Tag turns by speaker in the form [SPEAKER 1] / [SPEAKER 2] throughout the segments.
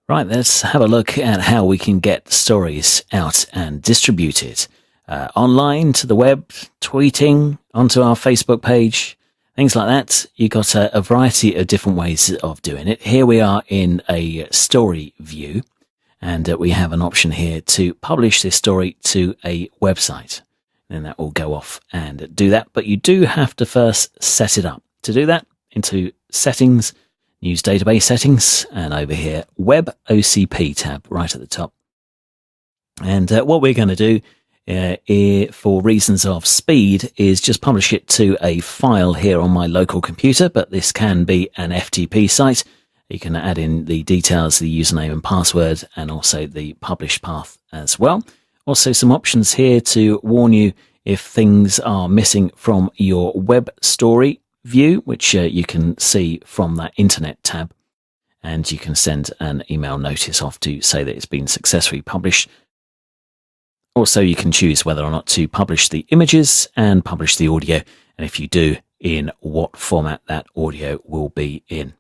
[SPEAKER 1] Right, let's have a look at how we can get stories out and distributed online, to the web, tweeting, onto our Facebook page, things like that. You've got a variety of different ways of doing it. Here we are in a story view, and we have an option here to publish this story to a website. And that will go off and do that, but you do have to first set it up. To do that, into Settings, News Database Settings, and over here, Web OCP tab right at the top. And what we're going to do, for reasons of speed, is just publish it to a file here on my local computer, but this can be an FTP site. You can add in the details, the username and password, and also the publish path as well. Also some options here to warn you if things are missing from your web story view, which you can see from that internet tab, and you can send an email notice off to say that it's been successfully published. Also, you can choose whether or not to publish the images and publish the audio, and if you do, in what format that audio will be in.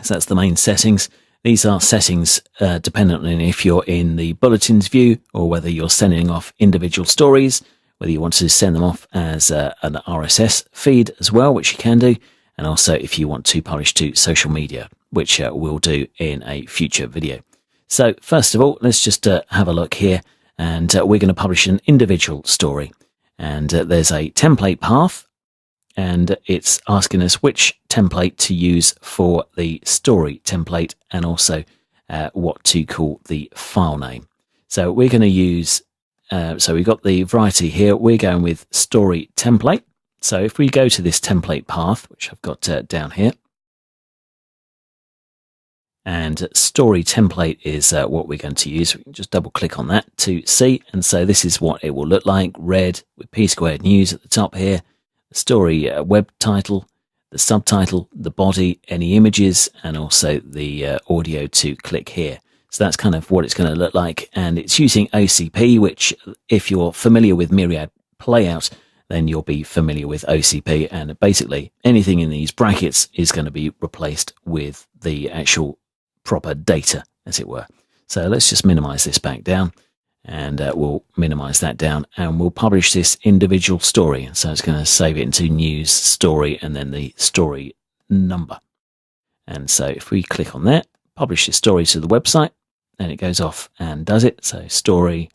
[SPEAKER 1] So that's the main settings. These are settings dependent on if you're in the bulletins view or whether you're sending off individual stories, whether you want to send them off as an RSS feed as well, which you can do, and also if you want to publish to social media, which we'll do in a future video. So first of all, let's just have a look here, and we're going to publish an individual story. And there's a template path, and it's asking us which template to use for the story template, and also what to call the file name. So we're going to use, so we've got the variety here. We're going with story template. So if we go to this template path, which I've got down here, and story template is what we're going to use. We can just double click on that to see. And so this is what it will look like, red with P squared news at the top here. Story web title, the subtitle, the body, any images, and also the audio to click here. So that's kind of what it's going to look like, and it's using OCP, which if you're familiar with Myriad Playout, then you'll be familiar with OCP, and basically anything in these brackets is going to be replaced with the actual proper data, as it were. So let's just minimize this back down, and we'll minimize that down, and we'll publish this individual story. So it's going to save it into news, story, and then the story number. And so if we click on that, publish this story to the website, and it goes off and does it. So story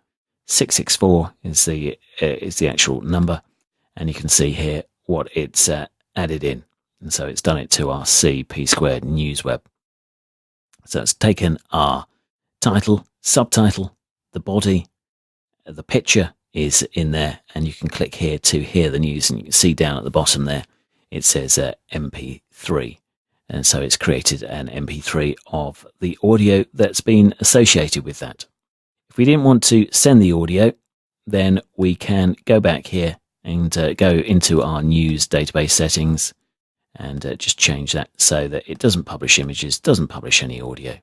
[SPEAKER 1] 664 is the actual number, and you can see here what it's added in. And so it's done it to our P squared news web. So it's taken our title, subtitle, the body, the picture is in there, and you can click here to hear the news, and you can see down at the bottom there it says MP3, and so it's created an MP3 of the audio that's been associated with that. If we didn't want to send the audio, then we can go back here and go into our news database settings and just change that so that it doesn't publish images, doesn't publish any audio.